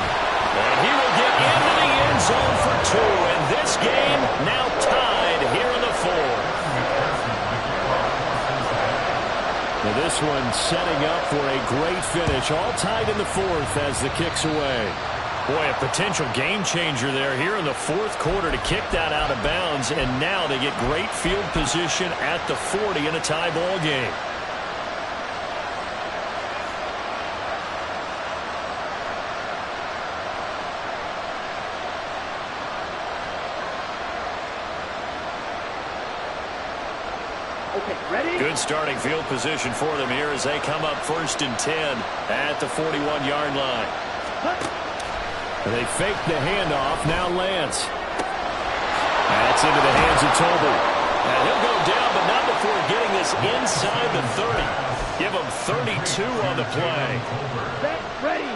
And he will get into the end zone for 2. And this game now tied here in the 4th. Now this one setting up for a great finish. All tied in the 4th as the kick's away. Boy, a potential game changer there here in the 4th quarter to kick that out of bounds. And now they get great field position at the 40 in a tie ball game. Okay, ready? Good starting field position for them here as they come up 1st and 10 at the 41-yard line. They fake the handoff. Now Lance. That's into the hands of Tolbert. And he'll go down, but not before getting this inside the 30. Give him 32 on the play. Set, ready.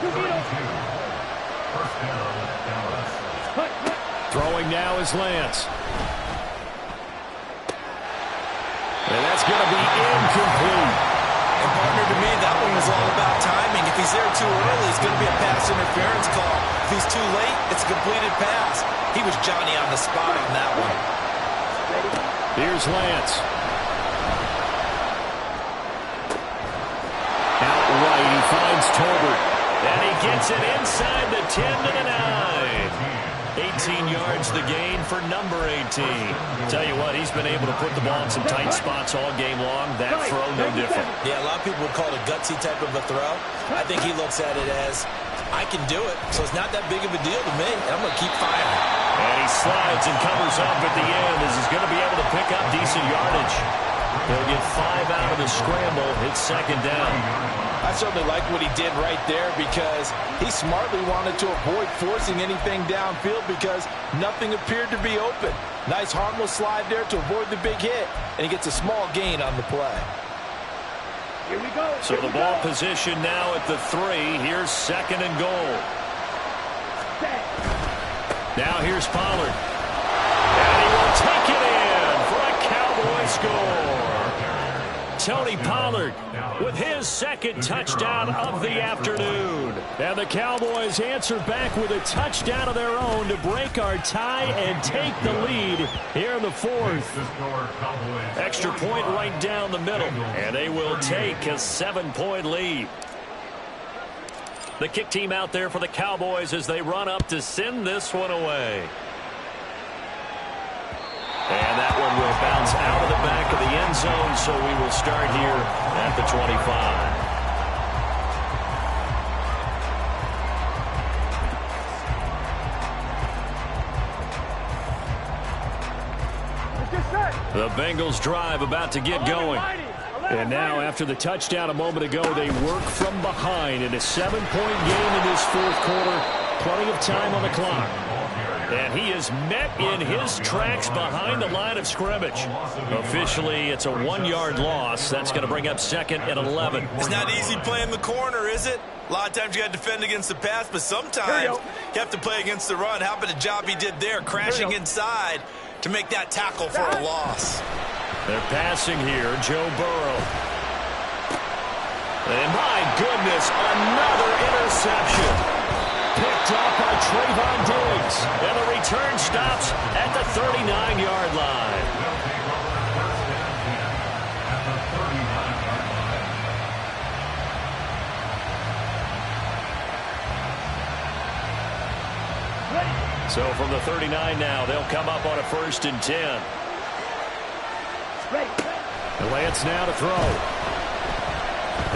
22 meters. Throwing now is Lance. And that's going to be incomplete. And partner, to me, that one was all about timing. If he's there too early, it's going to be a pass interference call. If he's too late, it's a completed pass. He was Johnny on the spot on that one. Here's Lance. Out right, he finds Tolbert. And he gets it inside the 10 to the 9. 18 yards the gain for number 18. Tell you what, he's been able to put the ball in some tight spots all game long. That throw, no different. Yeah, a lot of people would call it a gutsy type of a throw. I think he looks at it as, I can do it, so it's not that big of a deal to me, and I'm going to keep firing. And he slides and covers up at the end as he's going to be able to pick up decent yardage. He'll get 5 out of the scramble. It's 2nd down. I certainly like what he did right there because he smartly wanted to avoid forcing anything downfield because nothing appeared to be open. Nice harmless slide there to avoid the big hit, and he gets a small gain on the play. Here we go. So the ball position now at the 3. Here's 2nd and goal. Now here's Pollard. And he will take it in for a Cowboy score. Tony Pollard with his 2nd touchdown of the afternoon. And the Cowboys answer back with a touchdown of their own to break our tie and take the lead here in the 4th. Extra point right down the middle, and they will take a 7-point lead. The kick team out there for the Cowboys as they run up to send this one away. And that one will bounce out of the back of the end zone, so we will start here at the 25. The Bengals drive about to get going. And now, after the touchdown a moment ago, they work from behind in a 7-point game in this 4th quarter. Plenty of time on the clock. And he is met in his tracks behind the line of scrimmage. Officially, it's a 1-yard loss. That's going to bring up 2nd and 11. It's not easy playing the corner, is it? A lot of times you got to defend against the pass, but sometimes you have to play against the run. How about the job he did there, crashing inside to make that tackle for a loss. They're passing here, Joe Burrow. And my goodness, another interception. Picked up by Trayvon Diggs. And the return stops at the 39-yard line. So from the 39 now, they'll come up on a 1st and 10. Lance now to throw.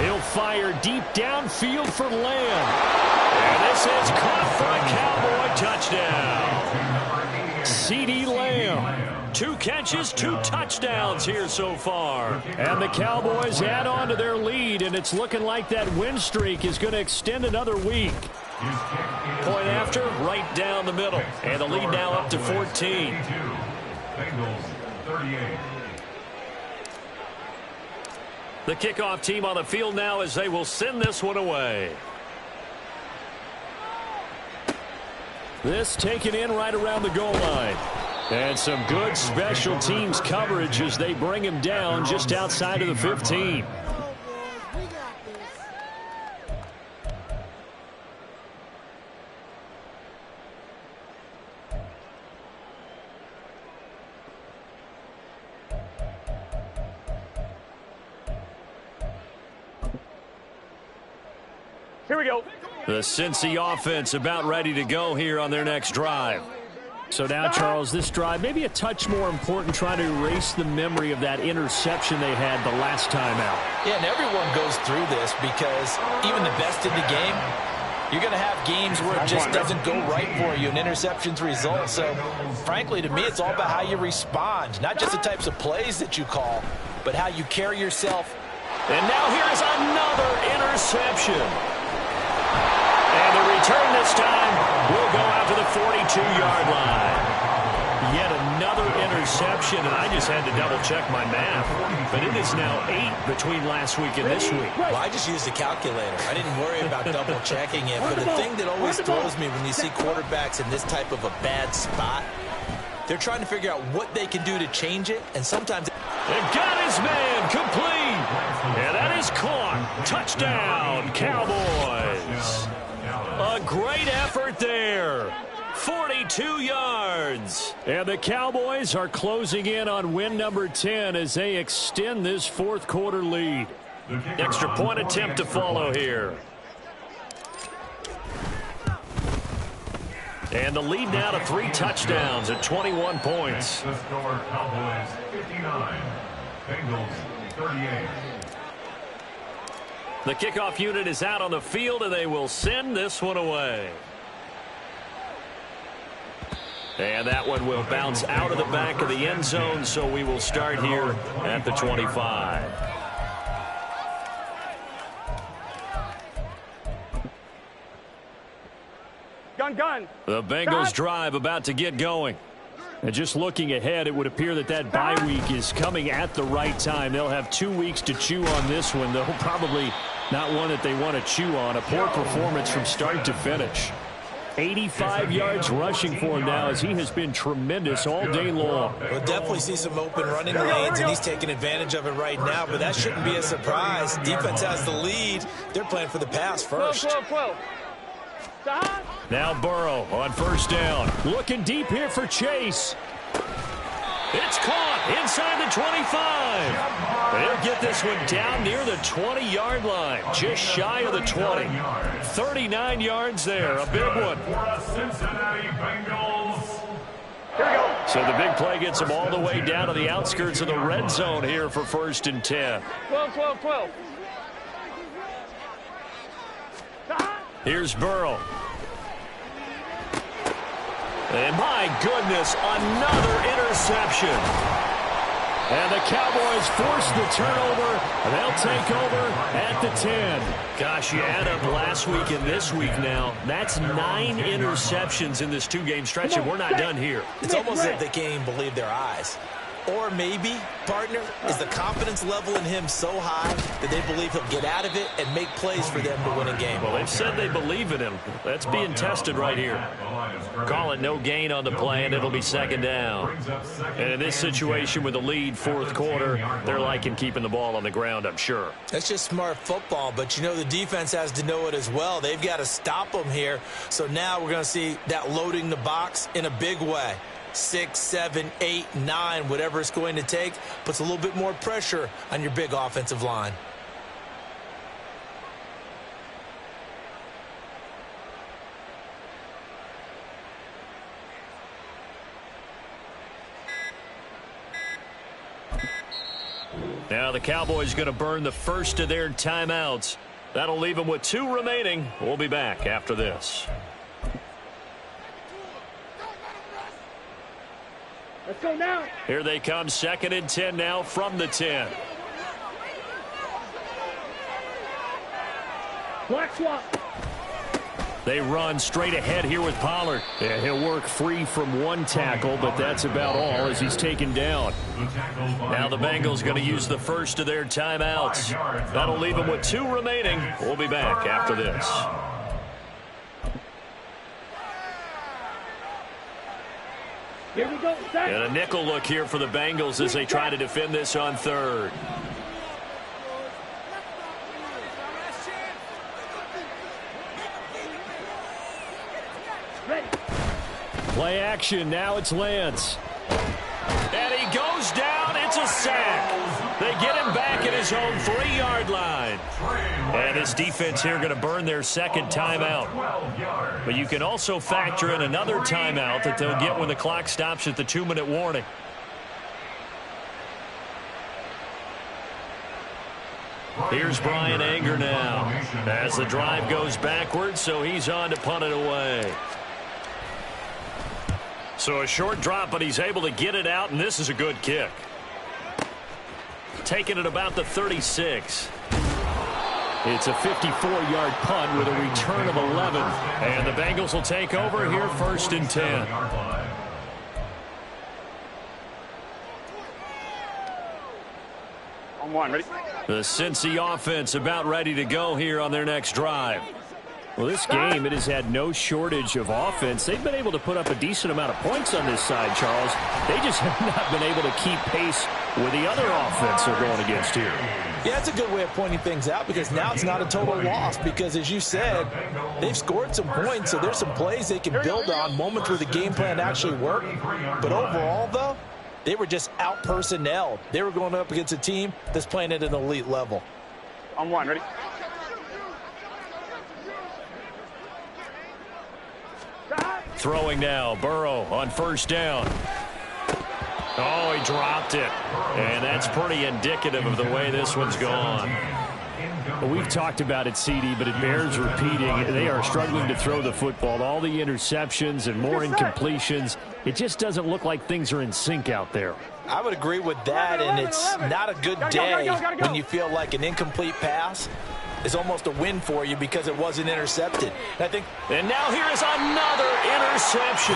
He'll fire deep downfield for Lamb. And this is caught for a Cowboy touchdown. CeeDee Lamb. 2 catches, 2 touchdowns here so far. And the Cowboys add on to their lead, and it's looking like that win streak is going to extend another week. Point after, right down the middle. And the lead now up to 14. Bengals 38. The kickoff team on the field now as they will send this one away. This taken in right around the goal line. And some good special teams coverage as they bring him down just outside of the 15. Here we go. The Cincy offense about ready to go here on their next drive. So now, Charles, this drive maybe a touch more important, trying to erase the memory of that interception they had the last time out. Yeah, and everyone goes through this because even the best in the game, you're going to have games where it just doesn't go right for you, and interceptions result. So, frankly, to me, it's all about how you respond, not just the types of plays that you call, but how you carry yourself. And now here's another interception. And the return this time will go out to the 42-yard line. Yet another interception, and I just had to double-check my math. But it is now 8 between last week and this week. Well, I just used a calculator. I didn't worry about double-checking it. But the thing that always throws me when you see quarterbacks in this type of a bad spot, they're trying to figure out what they can do to change it, and sometimes... They've got his man complete. And that is caught. Touchdown, Cowboys. A great effort there. 42 yards. And the Cowboys are closing in on win number 10 as they extend this fourth quarter lead. Extra point attempt to follow here. And the lead now to 3 touchdowns at 21 points. The score, Cowboys 59, Bengals 38. The kickoff unit is out on the field, and they will send this one away. And that one will bounce out of the back of the end zone, so we will start here at the 25. Gun. The Bengals drive about to get going. And just looking ahead, it would appear that that bye week is coming at the right time. They'll have 2 weeks to chew on this one, though probably not one that they want to chew on. A poor performance from start to finish. 85 yards rushing for him now as he has been tremendous all day long. We'll definitely see some open running lanes, and he's taking advantage of it right now, but that shouldn't be a surprise. Defense has the lead. They're playing for the pass first. 12. Now Burrow on first down. Looking deep here for Chase. It's caught inside the 25. They'll get this one down near the 20-yard line, just shy of the 20. 39 yards there, a big one. Cincinnati Bengals. Here we go. So the big play gets them all the way down to the outskirts of the red zone here for 1st and 10. 12. Here's Burrow. And my goodness, another interception. And the Cowboys force the turnover. They'll take over at the 10. Gosh, you add up last week and this week now. That's 9 interceptions in this 2-game stretch, and we're not done here. It's almost as if they can't even believe their eyes. Or maybe, partner, is the confidence level in him so high that they believe he'll get out of it and make plays for them to win a game. Well, they've said they believe in him. That's being tested right here. Call it no gain on the play, and it'll be 2nd down. And in this situation with the lead, 4th quarter, they're liking keeping the ball on the ground, I'm sure. That's just smart football, but you know the defense has to know it as well. They've got to stop them here. So now we're going to see that loading the box in a big way. 6, 7, 8, 9, whatever it's going to take, puts a little bit more pressure on your big offensive line. Now the Cowboys going to burn the first of their timeouts. That'll leave them with 2 remaining. We'll be back after this. Let's go now. Here they come, 2nd and 10 now from the 10. Black swap. They run straight ahead here with Pollard. Yeah, he'll work free from 1 tackle, but that's about all as he's taken down. Now the Bengals going to use the first of their timeouts. That'll leave them with 2 remaining. We'll be back after this. Here we go. Set. And a nickel look here for the Bengals as they try to defend this on 3rd. Play action. Now it's Lance. And he goes down. It's a sack. They get him back at his own 3-yard line. And this defense here going to burn their 2nd timeout. But you can also factor in another timeout that they'll get when the clock stops at the 2-minute warning. Here's Brian Anger now as the drive goes backwards, so he's on to punt it away. So a short drop, but he's able to get it out, and this is a good kick. Taking it about the 36. It's a 54-yard punt with a return of 11. And the Bengals will take over here 1st and 10. On 1, ready? The Cincy offense about ready to go here on their next drive. Well, this game, it has had no shortage of offense. They've been able to put up a decent amount of points on this side, Charles. They just have not been able to keep pace with the other offense they're going against here. Yeah, that's a good way of pointing things out because now it's not a total loss because, as you said, they've scored some points, so there's some plays they can build on, moments where the game plan actually worked. But overall, though, they were just out-personnelled. They were going up against a team that's playing at an elite level. On 1, ready? Throwing now, Burrow on 1st down. Oh, he dropped it. And that's pretty indicative of the way this one's gone. Well, we've talked about it, CD, but it bears repeating. They are struggling to throw the football. All the interceptions and more incompletions. It just doesn't look like things are in sync out there. I would agree with that, and it's not a good day when you feel like an incomplete pass is almost a win for you because it wasn't intercepted. And now here is another interception.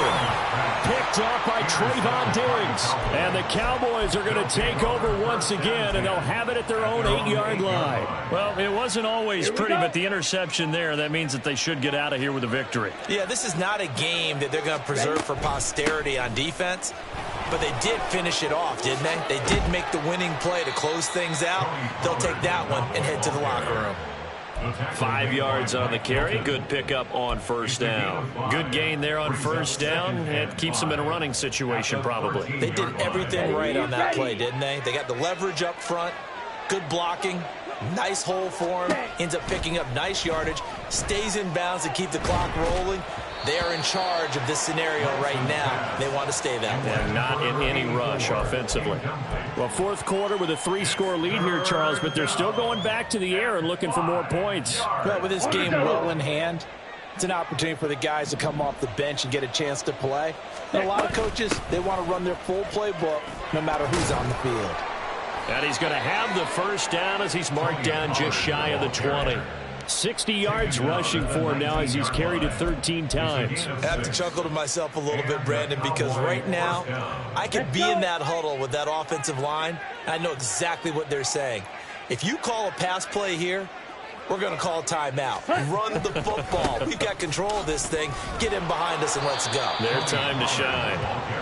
Picked up by Trayvon Diggs. And the Cowboys are going to take over once again, and they'll have it at their own 8-yard line. Well, it wasn't always pretty, but the interception there, that means that they should get out of here with a victory. Yeah, this is not a game that they're going to preserve for posterity on defense, but they did finish it off, didn't they? They did make the winning play to close things out. They'll take that one and head to the locker room. 5 yards on the carry. Good pickup on 1st down. Good gain there on 1st down. It keeps them in a running situation probably. They did everything right on that play, didn't they? They got the leverage up front, good blocking, nice hole for him, ends up picking up nice yardage, stays in bounds to keep the clock rolling. They are in charge of this scenario right now. They want to stay that way. And not in any rush offensively. Well, 4th quarter with a 3-score lead here, Charles, but they're still going back to the air and looking for more points. Well, with this game well in hand, it's an opportunity for the guys to come off the bench and get a chance to play. And a lot of coaches, they want to run their full playbook no matter who's on the field. And he's going to have the 1st down as he's marked down just shy of the 20. 60 yards rushing for him now as he's carried it 13 times. I have to chuckle to myself a little bit, Brandon, because right now I could be in that huddle with that offensive line. I know exactly what they're saying. If you call a pass play here, we're going to call timeout. Run the football. We've got control of this thing. Get him behind us and let's go. Their time to shine.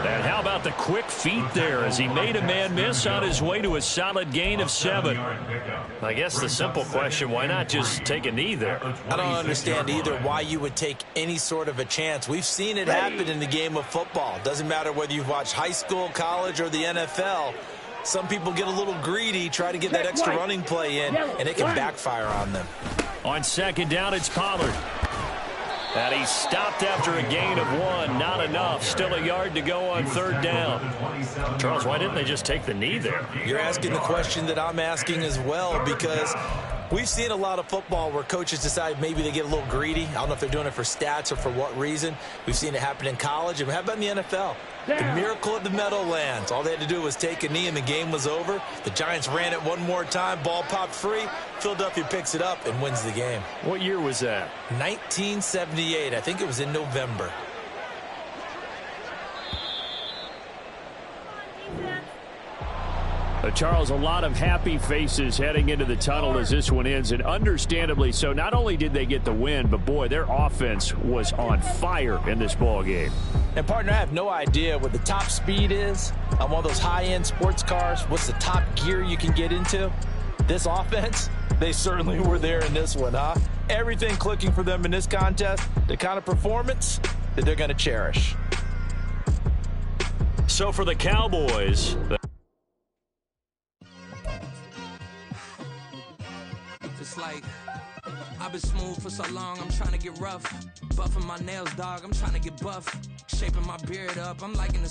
And how about the quick feet there as he made a man miss on his way to a solid gain of 7. I guess the simple question, why not just take a knee there? I don't understand either why you would take any sort of a chance. We've seen it happen in the game of football. Doesn't matter whether you've watched high school, college, or the NFL. Some people get a little greedy, try to get that extra running play in, and it can backfire on them. On 2nd down, it's Pollard. And he stopped after a gain of 1. Not enough. Still a yard to go on 3rd down. Charles, why didn't they just take the knee there? You're asking the question that I'm asking as well, because we've seen a lot of football where coaches decide maybe they get a little greedy. I don't know if they're doing it for stats or for what reason. We've seen it happen in college. And how about in the NFL? The miracle of the Meadowlands. All they had to do was take a knee and the game was over. The Giants ran it one more time. Ball popped free. Philadelphia picks it up and wins the game. What year was that? 1978. I think it was in November. Charles, a lot of happy faces heading into the tunnel as this one ends, and understandably so. Not only did they get the win, but boy, their offense was on fire in this ball game. And partner, I have no idea what the top speed is on one of those high-end sports cars. What's the top gear you can get into? This offense, they certainly were there in this one, huh? Everything clicking for them in this contest, the kind of performance that they're going to cherish. So for the Cowboys, it's like I've been smooth for so long, I'm trying to get rough. Buffing my nails, dog, I'm trying to get buff. Shaping my beard up, I'm liking the